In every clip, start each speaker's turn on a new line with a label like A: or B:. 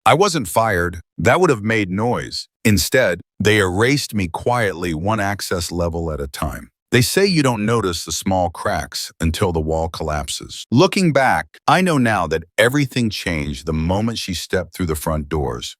A: I wasn't fired. That would have made noise. Instead, they erased me quietly, one access level at a time. They say you don't notice the small cracks until the wall collapses. Looking back, I know now that everything changed the moment she stepped through the front doors.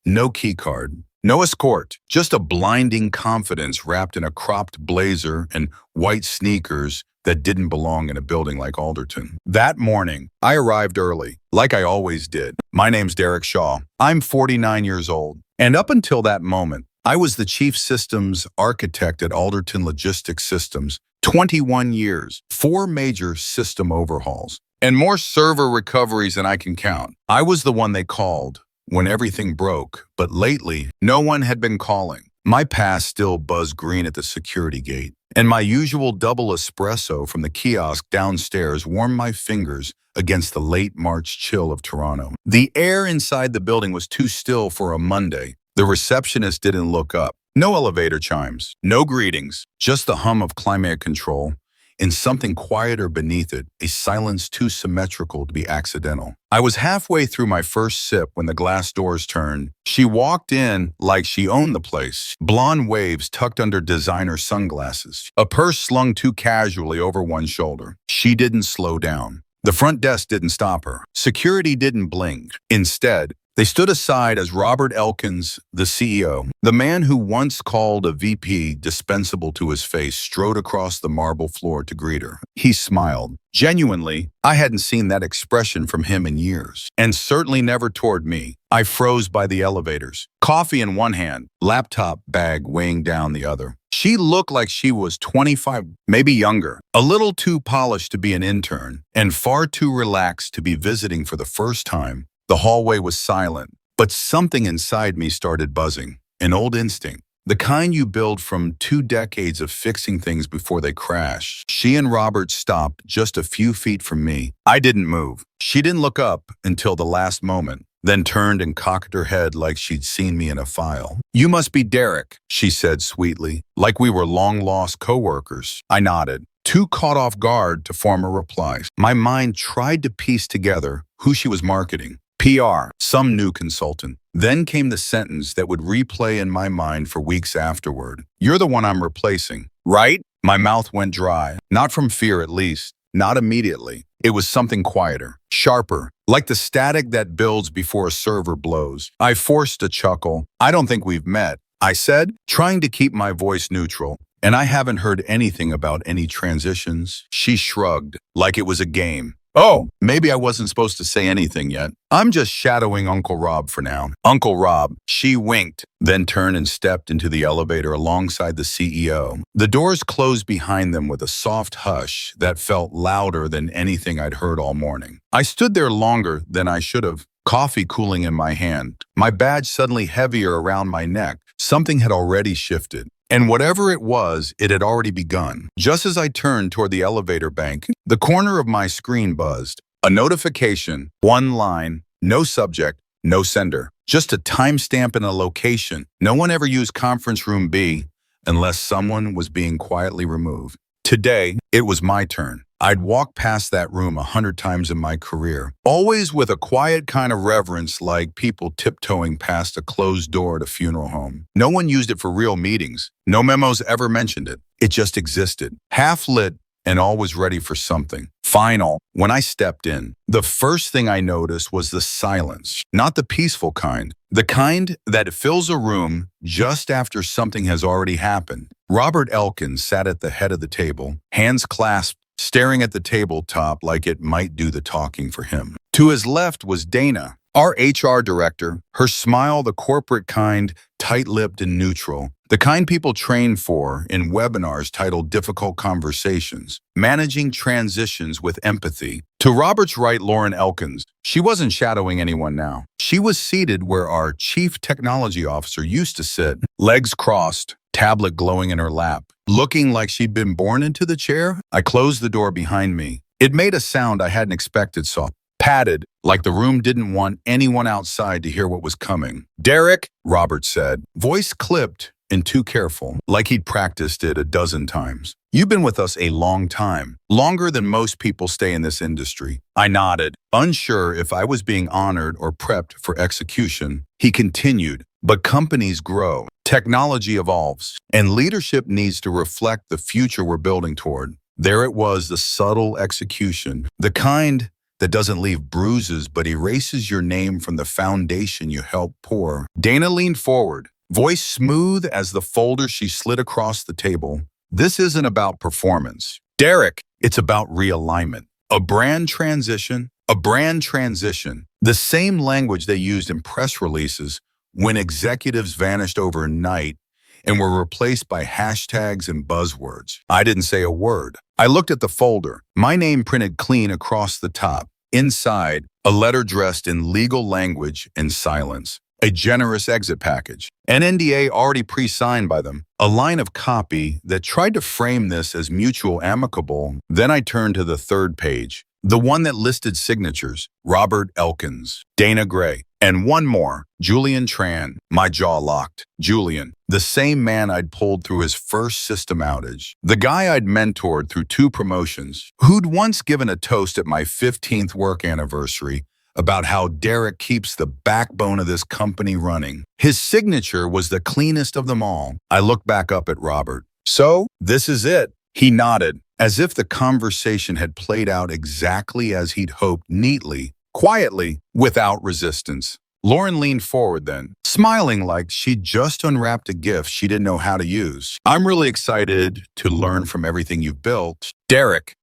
A: No keycard, no escort, just a blinding confidence wrapped in a cropped blazer and white sneakers that didn't belong in a building like Alderton. That morning, I arrived early, like I always did. My name's Derek Shaw. I'm 49 years old. And up until that moment, I was the chief systems architect at Alderton Logistics Systems. 21 years, 4 major system overhauls, and more server recoveries than I can count. I was the one they called when everything broke, but lately, no one had been calling. My past still buzzed green at the security gate, and my usual double espresso from the kiosk downstairs warmed my fingers against the late March chill of Toronto. The air inside the building was too still for a Monday. The receptionist didn't look up. No elevator chimes, no greetings, just the hum of climate control, and something quieter beneath it, a silence too symmetrical to be accidental. I was halfway through my first sip when the glass doors turned. She walked in like she owned the place. Blonde waves tucked under designer sunglasses, a purse slung too casually over one shoulder. She didn't slow down. The front desk didn't stop her. Security didn't blink. Instead, they stood aside as Robert Elkins, the CEO, the man who once called a VP dispensable to his face, strode across the marble floor to greet her. He smiled. Genuinely, I hadn't seen that expression from him in years, and certainly never toward me. I froze by the elevators, coffee in one hand, laptop bag weighing down the other. She looked like she was 25, maybe younger, a little too polished to be an intern, and far too relaxed to be visiting for the first time. The hallway was silent, but something inside me started buzzing, an old instinct, the kind you build from 2 decades of fixing things before they crash. She and Robert stopped just a few feet from me. I didn't move. She didn't look up until the last moment, then turned and cocked her head like she'd seen me in a file. "You must be Derek," she said sweetly, like we were long-lost coworkers. I nodded, too caught off guard to form a reply. My mind tried to piece together who she was marketing. PR, some new consultant. Then came the sentence that would replay in my mind for weeks afterward. "You're the one I'm replacing, right?" My mouth went dry, not from fear at least, not immediately. It was something quieter, sharper, like the static that builds before a server blows. I forced a chuckle. "I don't think we've met," I said, trying to keep my voice neutral. "And I haven't heard anything about any transitions." She shrugged, like it was a game. "Oh, maybe I wasn't supposed to say anything yet. I'm just shadowing Uncle Rob for now." "Uncle Rob." She winked, then turned and stepped into the elevator alongside the CEO. The doors closed behind them with a soft hush that felt louder than anything I'd heard all morning. I stood there longer than I should have, coffee cooling in my hand, my badge suddenly heavier around my neck. Something had already shifted. And whatever it was, it had already begun. Just as I turned toward the elevator bank, the corner of my screen buzzed. A notification, one line, no subject, no sender. Just a timestamp and a location. No one ever used conference room B unless someone was being quietly removed. Today, it was my turn. I'd walked past that room 100 times in my career, always with a quiet kind of reverence, like people tiptoeing past a closed door at a funeral home. No one used it for real meetings. No memos ever mentioned it. It just existed, half lit and always ready for something. Final. When I stepped in, the first thing I noticed was the silence, not the peaceful kind, the kind that fills a room just after something has already happened. Robert Elkins sat at the head of the table, hands clasped, staring at the tabletop like it might do the talking for him. To his left was Dana, our HR director, her smile the corporate kind, tight-lipped and neutral, the kind people train for in webinars titled Difficult Conversations, managing transitions with empathy. To Robert's right, Lauren Elkins. She wasn't shadowing anyone now. She was seated where our chief technology officer used to sit, legs crossed, tablet glowing in her lap. Looking like she'd been born into the chair, I closed the door behind me. It made a sound I hadn't expected, soft, padded, like the room didn't want anyone outside to hear what was coming. "Derek," Robert said, voice clipped and too careful, like he'd practiced it a dozen times. You've been with us a long time, longer than most people stay in this industry. I nodded, unsure if I was being honored or prepped for execution. He continued, but companies grow, technology evolves, and leadership needs to reflect the future we're building toward. There it was, the subtle execution, the kind that doesn't leave bruises but erases your name from the foundation you helped pour. Dana leaned forward, voice smooth as the folder she slid across the table. This isn't about performance, Derek. It's about realignment. A brand transition. The same language they used in press releases when executives vanished overnight and were replaced by hashtags and buzzwords. I didn't say a word. I looked at the folder, my name printed clean across the top. Inside, a letter dressed in legal language and silence. A generous exit package. An NDA already pre-signed by them. A line of copy that tried to frame this as mutual amicable. Then I turned to the third page. The one that listed signatures. Robert Elkins, Dana Gray, and one more, Julian Tran. My jaw locked. Julian, the same man I'd pulled through his first system outage. The guy I'd mentored through 2 promotions. Who'd once given a toast at my 15th work anniversary about how Derek keeps the backbone of this company running. His signature was the cleanest of them all. I looked back up at Robert. So, this is it. He nodded, as if the conversation had played out exactly as he'd hoped, neatly, quietly, without resistance. Lauren leaned forward then, smiling like she'd just unwrapped a gift she didn't know how to use. I'm really excited to learn from everything you've built. Derek,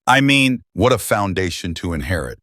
A: what a foundation to inherit.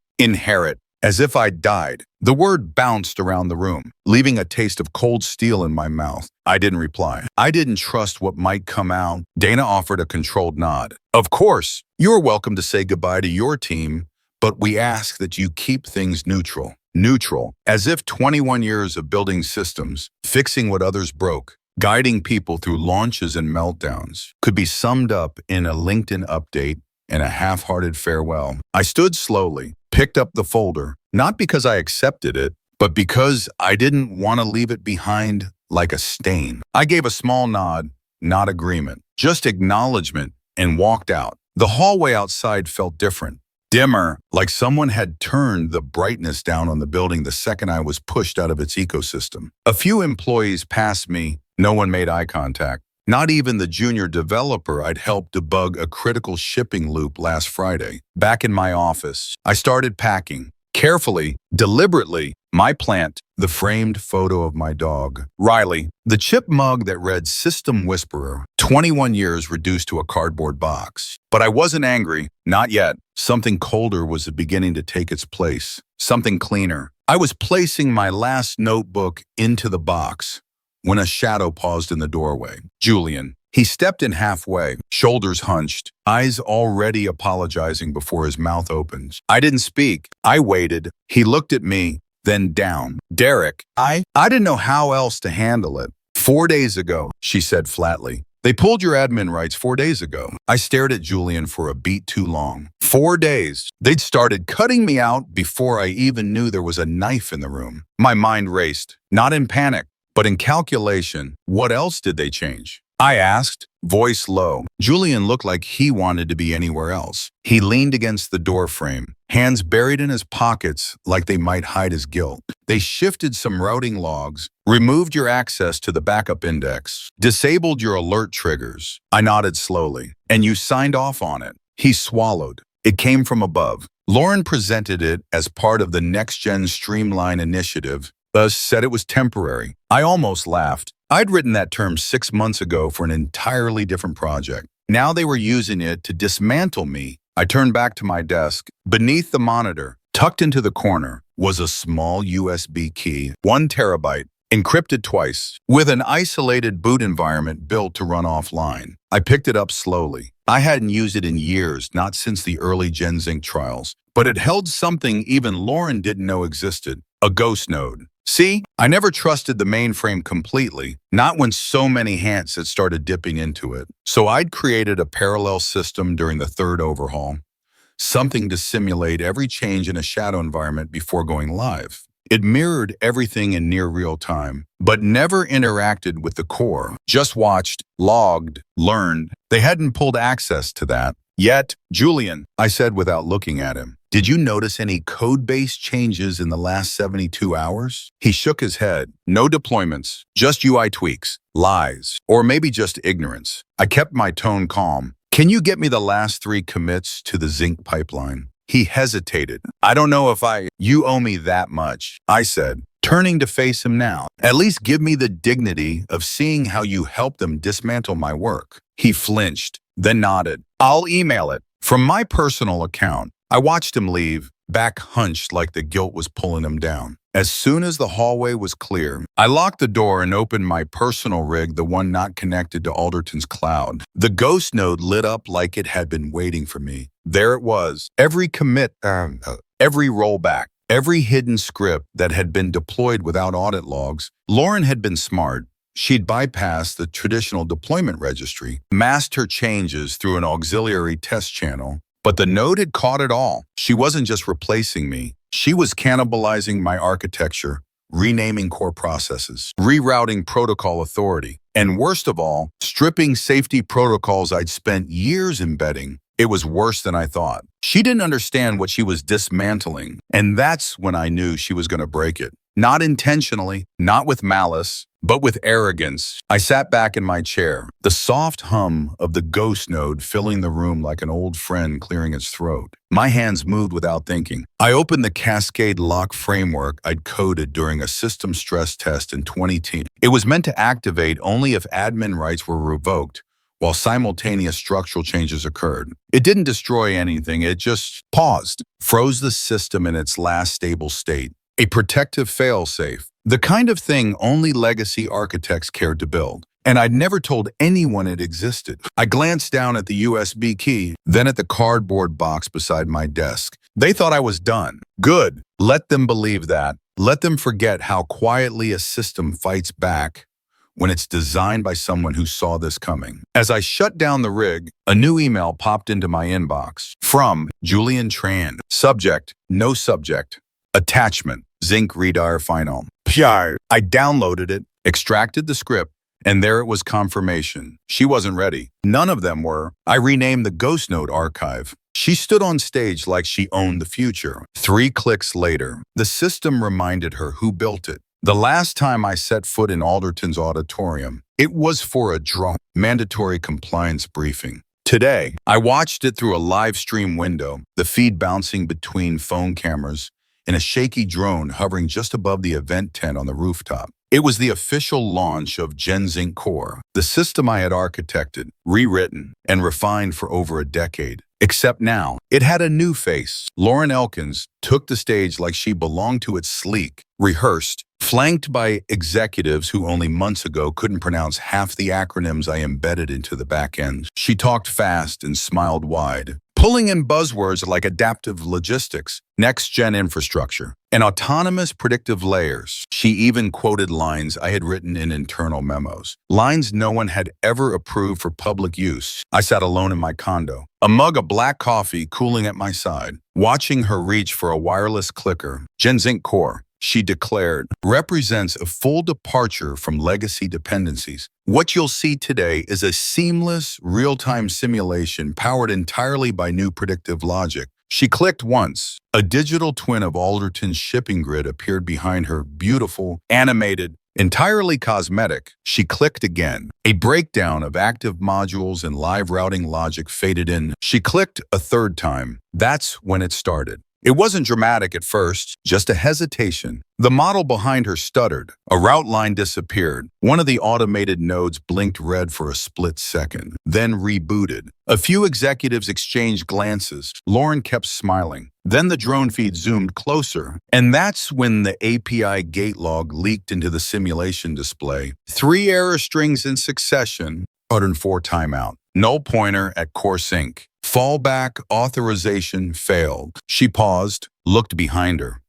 A: As if I'd died. The word bounced around the room, leaving a taste of cold steel in my mouth. I didn't reply. I didn't trust what might come out. Dana offered a controlled nod. Of course, you're welcome to say goodbye to your team, but we ask that you keep things neutral. Neutral, as if 21 years of building systems, fixing what others broke, guiding people through launches and meltdowns, could be summed up in a LinkedIn update and a half-hearted farewell. I stood slowly, picked up the folder, not because I accepted it, but because I didn't want to leave it behind like a stain. I gave a small nod, not agreement, just acknowledgement, and walked out. The hallway outside felt different, dimmer, like someone had turned the brightness down on the building the second I was pushed out of its ecosystem. A few employees passed me. No one made eye contact. Not even the junior developer I'd helped debug a critical shipping loop last Friday. Back in my office, I started packing. Carefully, deliberately, my plant, the framed photo of my dog, Riley, the chip mug that read System Whisperer, 21 years reduced to a cardboard box. But I wasn't angry, not yet. Something colder was beginning to take its place, something cleaner. I was placing my last notebook into the box when a shadow paused in the doorway. Julian. He stepped in halfway, shoulders hunched, eyes already apologizing before his mouth opened. I didn't speak. I waited. He looked at me, then down. Derek, I didn't know how else to handle it. 4 days ago, she said flatly. They pulled your admin rights 4 days ago. I stared at Julian for a beat too long. 4 days. They'd started cutting me out before I even knew there was a knife in the room. My mind raced, not in panic, but in calculation. What else did they change? I asked, voice low. Julian looked like he wanted to be anywhere else. He leaned against the door frame, hands buried in his pockets like they might hide his guilt. They shifted some routing logs, removed your access to the backup index, disabled your alert triggers. I nodded slowly. And you signed off on it. He swallowed. It came from above. Lauren presented it as part of the Next Gen Streamline initiative, thus said it was temporary. I almost laughed. I'd written that term 6 months ago for an entirely different project. Now they were using it to dismantle me. I turned back to my desk. Beneath the monitor, tucked into the corner, was a small USB key, 1 terabyte, encrypted twice, with an isolated boot environment built to run offline. I picked it up slowly. I hadn't used it in years, not since the early GenZync trials, but it held something even Lauren didn't know existed, a ghost node. See, I never trusted the mainframe completely, not when so many hands had started dipping into it. So I'd created a parallel system during the 3rd overhaul, something to simulate every change in a shadow environment before going live. It mirrored everything in near real time, but never interacted with the core. Just watched, logged, learned. They hadn't pulled access to that. Yet, Julian, I said without looking at him, did you notice any code-based changes in the last 72 hours? He shook his head. No deployments, just UI tweaks, lies, or maybe just ignorance. I kept my tone calm. Can you get me the last 3 commits to the zinc pipeline? He hesitated. I don't know if you owe me that much, I said, turning to face him now. At least give me the dignity of seeing how you helped them dismantle my work. He flinched, then nodded. I'll email it. From my personal account, I watched him leave, back hunched like the guilt was pulling him down. As soon as the hallway was clear, I locked the door and opened my personal rig, the one not connected to Alderton's cloud. The ghost node lit up like it had been waiting for me. There it was. Every commit, every rollback, every hidden script that had been deployed without audit logs. Lauren had been smart. She'd bypassed the traditional deployment registry, masked her changes through an auxiliary test channel, but the node had caught it all. She wasn't just replacing me. She was cannibalizing my architecture, renaming core processes, rerouting protocol authority, and worst of all, stripping safety protocols I'd spent years embedding. It was worse than I thought. She didn't understand what she was dismantling, and that's when I knew she was going to break it. Not intentionally, not with malice, but with arrogance. I sat back in my chair, the soft hum of the ghost node filling the room like an old friend clearing its throat. My hands moved without thinking. I opened the Cascade lock framework I'd coded during a system stress test in 2010. It was meant to activate only if admin rights were revoked, while simultaneous structural changes occurred. It didn't destroy anything, it just paused, froze the system in its last stable state. A protective failsafe, the kind of thing only legacy architects cared to build. And I'd never told anyone it existed. I glanced down at the USB key, then at the cardboard box beside my desk. They thought I was done. Good. Let them believe that. Let them forget how quietly a system fights back when it's designed by someone who saw this coming. As I shut down the rig, a new email popped into my inbox. From Julian Tran. Subject, no subject. Attachment, Zinc Redire Final. PR. I downloaded it, extracted the script, and there it was confirmation. She wasn't ready. None of them were. I renamed the Ghost Node archive. She stood on stage like she owned the future. 3 clicks later, the system reminded her who built it. The last time I set foot in Alderton's auditorium, it was for a mandatory compliance briefing. Today, I watched it through a live stream window, the feed bouncing between phone cameras, and a shaky drone hovering just above the event tent on the rooftop. It was the official launch of GenZinc Core, the system I had architected, rewritten, and refined for over a decade. Except now, it had a new face. Lauren Elkins took the stage like she belonged to it, sleek, rehearsed, flanked by executives who only months ago couldn't pronounce half the acronyms I embedded into the back end. She talked fast and smiled wide, pulling in buzzwords like adaptive logistics, next-gen infrastructure, and autonomous predictive layers. She even quoted lines I had written in internal memos, lines no one had ever approved for public use. I sat alone in my condo, a mug of black coffee cooling at my side, watching her reach for a wireless clicker. GenZinc Core, she declared, represents a full departure from legacy dependencies. What you'll see today is a seamless, real-time simulation powered entirely by new predictive logic. She clicked once. A digital twin of Alderton's shipping grid appeared behind her, beautiful, animated, entirely cosmetic. She clicked again. A breakdown of active modules and live routing logic faded in. She clicked a third time. That's when it started. It wasn't dramatic at first, just a hesitation. The model behind her stuttered. A route line disappeared. One of the automated nodes blinked red for a split second, then rebooted. A few executives exchanged glances. Lauren kept smiling. Then the drone feed zoomed closer, and that's when the API gate log leaked into the simulation display. 3 error strings in succession, 104 timeout. Null pointer at core sync. Fallback authorization failed. She paused, looked behind her,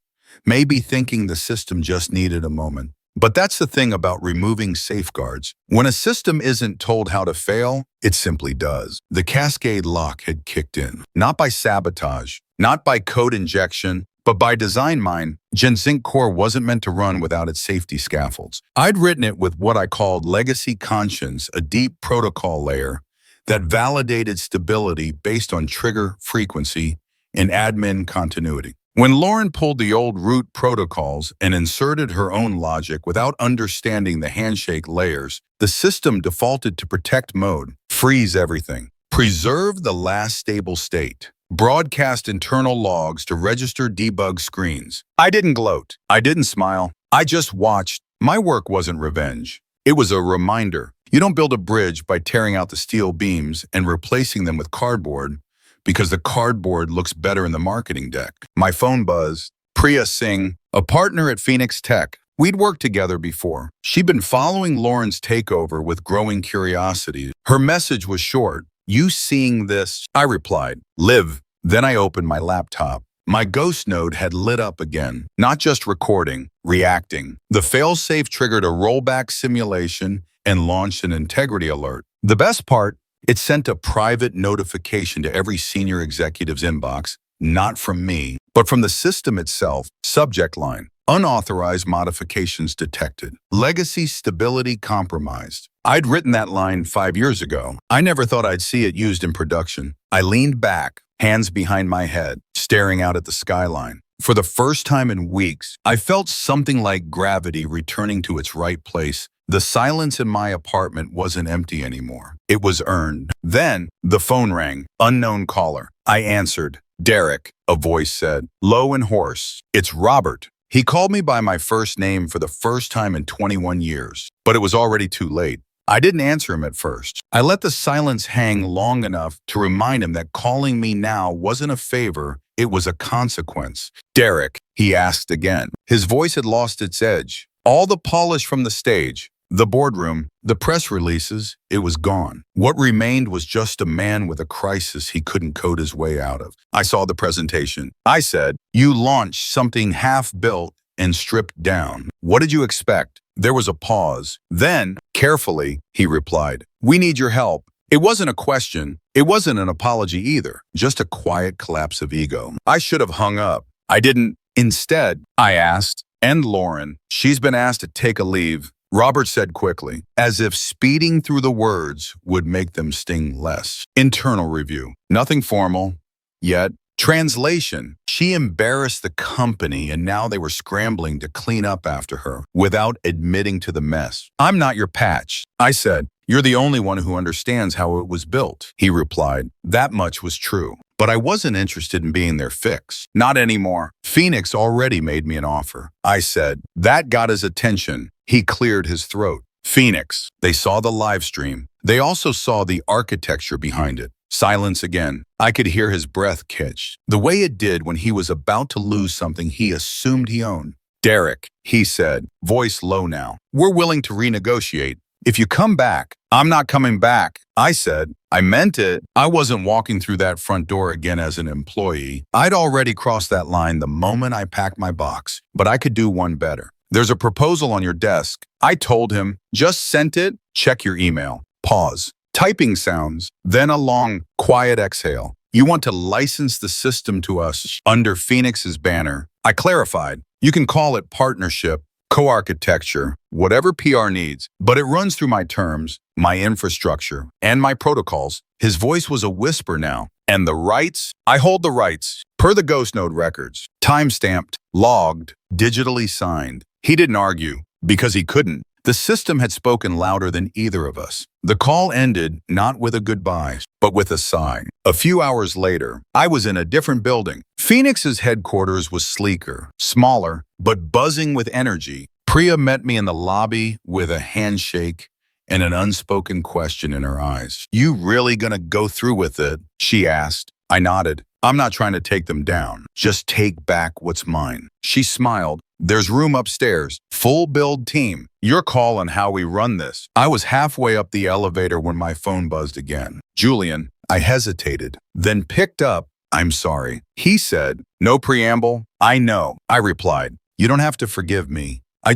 A: maybe thinking the system just needed a moment. But that's the thing about removing safeguards. When a system isn't told how to fail, it simply does. The Cascade lock had kicked in, not by sabotage, not by code injection, But by design mine, Ginsync Core wasn't meant to run without its safety scaffolds. I'd written it with what I called legacy conscience, a deep protocol layer that validated stability based on trigger frequency and admin continuity. When Lauren pulled the old root protocols and inserted her own logic without understanding the handshake layers, the system defaulted to protect mode, freeze everything, preserve the last stable state, broadcast internal logs to register debug screens. I didn't gloat. I didn't smile. I just watched. My work wasn't revenge. It was a reminder. You don't build a bridge by tearing out the steel beams and replacing them with cardboard because the cardboard looks better in the marketing deck. My phone buzzed. Priya Singh, a partner at Phoenix Tech. We'd worked together before. She'd been following Lauren's takeover with growing curiosity. Her message was short. You seeing this? I replied, live. Then I opened my laptop. My ghost node had lit up again, not just recording, reacting. The failsafe triggered a rollback simulation and launched an integrity alert. The best part, it sent a private notification to every senior executive's inbox, not from me, but from the system itself. Subject line, unauthorized modifications detected. Legacy stability compromised. I'd written that line 5 years ago. I never thought I'd see it used in production. I leaned back, hands behind my head, staring out at the skyline. For the first time in weeks, I felt something like gravity returning to its right place. The silence in my apartment wasn't empty anymore. It was earned. Then, the phone rang. Unknown caller. I answered. Derek, a voice said, low and hoarse. It's Robert. He called me by my first name for the first time in 21 years, but it was already too late. I didn't answer him at first. I let the silence hang long enough to remind him that calling me now wasn't a favor, it was a consequence. Derek, he asked again. His voice had lost its edge. All the polish from the stage, the boardroom, the press releases, it was gone. What remained was just a man with a crisis he couldn't code his way out of. I saw the presentation. I said, you launched something half-built and stripped down. What did you expect? There was a pause. Then, carefully, he replied, we need your help. It wasn't a question. It wasn't an apology either. Just a quiet collapse of ego. I should have hung up. I didn't. Instead, I asked, and Lauren, she's been asked to take a leave. Robert said quickly, as if speeding through the words would make them sting less. Internal review. Nothing formal, yet. Translation. She embarrassed the company and now they were scrambling to clean up after her without admitting to the mess. I'm not your patch. I said, you're the only one who understands how it was built. He replied, that much was true. But I wasn't interested in being their fix. Not anymore. Phoenix already made me an offer. I said, that got his attention. He cleared his throat. Phoenix. They saw the live stream. They also saw the architecture behind it. Silence again. I could hear his breath catch, the way it did when he was about to lose something he assumed he owned. Derek, he said, voice low now. We're willing to renegotiate. If you come back, I'm not coming back. I said, I meant it. I wasn't walking through that front door again as an employee. I'd already crossed that line the moment I packed my box, but I could do one better. There's a proposal on your desk. I told him, just sent it, check your email. Pause. Typing sounds, then a long, quiet exhale. You want to license the system to us under Phoenix's banner. I clarified. You can call it partnership, co-architecture, whatever PR needs, but it runs through my terms, my infrastructure, and my protocols. His voice was a whisper now. And the rights? I hold the rights, per the Ghost Node records. Time-stamped, logged, digitally signed. He didn't argue, because he couldn't. The system had spoken louder than either of us. The call ended not with a goodbye, but with a sigh. A few hours later, I was in a different building. Phoenix's headquarters was sleeker, smaller, but buzzing with energy. Priya met me in the lobby with a handshake and an unspoken question in her eyes. You really gonna go through with it? She asked. I nodded. I'm not trying to take them down. Just take back what's mine. She smiled. There's room upstairs. Full build team. Your call on how we run this. I was halfway up the elevator when my phone buzzed again. Julian, I hesitated, then picked up. I'm sorry. He said, no preamble. I know. I replied, you don't have to forgive me. I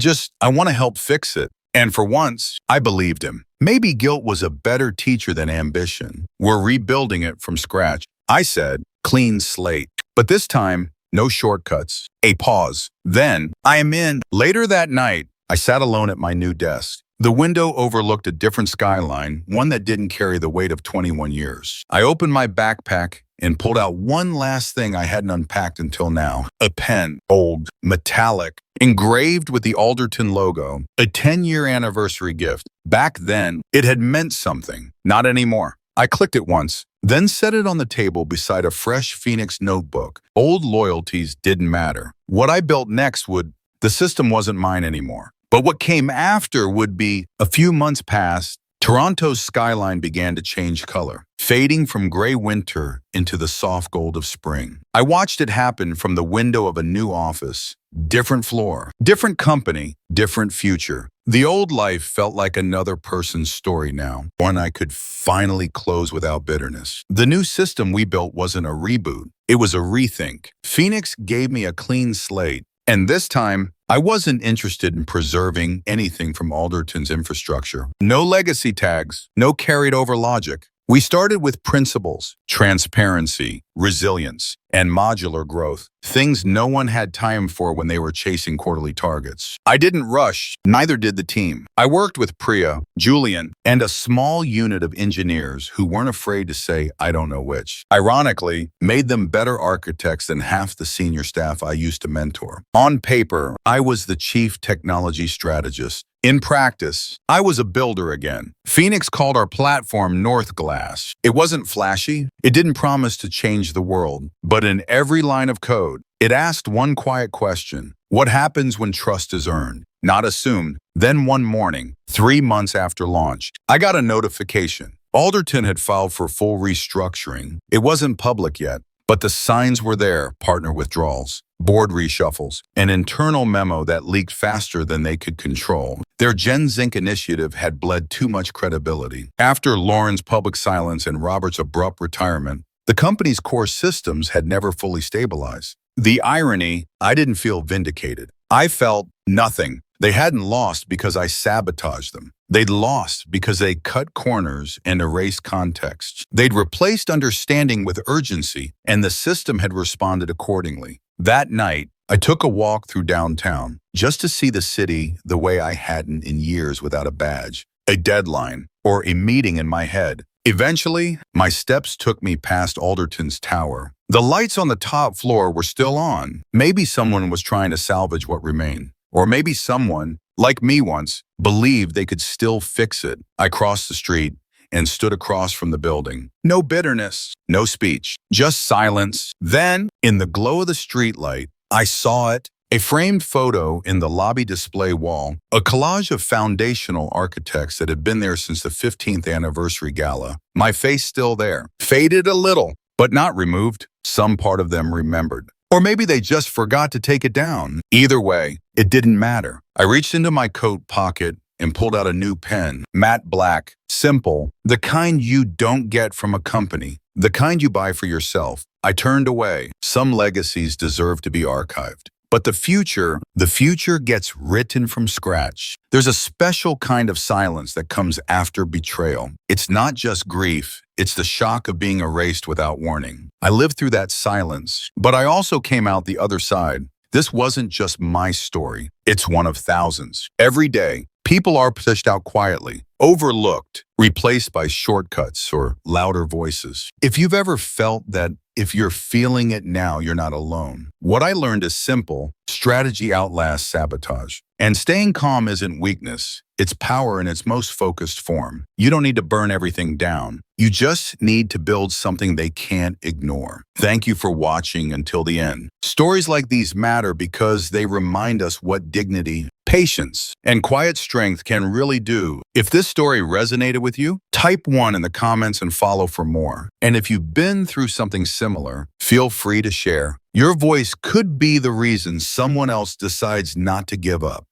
A: want to help fix it. And for once, I believed him. Maybe guilt was a better teacher than ambition. We're rebuilding it from scratch. I said, clean slate. But this time, no shortcuts, a pause. Then, I am in. Later that night, I sat alone at my new desk. The window overlooked a different skyline, one that didn't carry the weight of 21 years. I opened my backpack and pulled out one last thing I hadn't unpacked until now. A pen, old, metallic, engraved with the Alderton logo, a 10-year anniversary gift. Back then, it had meant something. Not anymore. I clicked it once, then set it on the table beside a fresh Phoenix notebook. Old loyalties didn't matter. What I built next the system wasn't mine anymore. But what came after would be, a few months passed, Toronto's skyline began to change color, fading from gray winter into the soft gold of spring. I watched it happen from the window of a new office. Different floor, different company, different future. The old life felt like another person's story now, one I could finally close without bitterness. The new system we built wasn't a reboot, it was a rethink. Phoenix gave me a clean slate, and this time, I wasn't interested in preserving anything from Alderton's infrastructure. No legacy tags, no carried over logic. We started with principles, transparency, resilience, and modular growth, things no one had time for when they were chasing quarterly targets. I didn't rush, neither did the team. I worked with Priya, Julian, and a small unit of engineers who weren't afraid to say, I don't know which. Ironically, made them better architects than half the senior staff I used to mentor. On paper, I was the chief technology strategist. In practice, I was a builder again. Phoenix called our platform North Glass. It wasn't flashy. It didn't promise to change the world. But in every line of code, it asked one quiet question. What happens when trust is earned, not assumed? Then one morning, 3 months after launch, I got a notification. Alderton had filed for full restructuring. It wasn't public yet, but the signs were there: partner withdrawals, board reshuffles, an internal memo that leaked faster than they could control. Their Gen Zinc initiative had bled too much credibility. After Lauren's public silence and Robert's abrupt retirement, the company's core systems had never fully stabilized. The irony, I didn't feel vindicated. I felt nothing. They hadn't lost because I sabotaged them. They'd lost because they cut corners and erased context. They'd replaced understanding with urgency, and the system had responded accordingly. That night, I took a walk through downtown just to see the city the way I hadn't in years without a badge, a deadline, or a meeting in my head. Eventually, my steps took me past Alderton's tower. The lights on the top floor were still on. Maybe someone was trying to salvage what remained. Or maybe someone, like me once, believed they could still fix it. I crossed the street and stood across from the building. No bitterness, no speech, just silence. Then, in the glow of the streetlight, I saw it. A framed photo in the lobby display wall, a collage of foundational architects that had been there since the 15th anniversary gala. My face still there, faded a little, but not removed. Some part of them remembered. Or maybe they just forgot to take it down. Either way, it didn't matter. I reached into my coat pocket and pulled out a new pen, matte black, simple, the kind you don't get from a company, the kind you buy for yourself. I turned away. Some legacies deserve to be archived. But the future gets written from scratch. There's a special kind of silence that comes after betrayal. It's not just grief, it's the shock of being erased without warning. I lived through that silence, but I also came out the other side. This wasn't just my story, it's one of thousands. Every day, people are pushed out quietly, overlooked, replaced by shortcuts or louder voices. If you've ever felt that, if you're feeling it now, you're not alone. What I learned is simple: strategy outlasts sabotage. And staying calm isn't weakness, it's power in its most focused form. You don't need to burn everything down. You just need to build something they can't ignore. Thank you for watching until the end. Stories like these matter because they remind us what dignity, patience, and quiet strength can really do. If this story resonated with you, type 1 in the comments and follow for more. And if you've been through something similar, feel free to share. Your voice could be the reason someone else decides not to give up.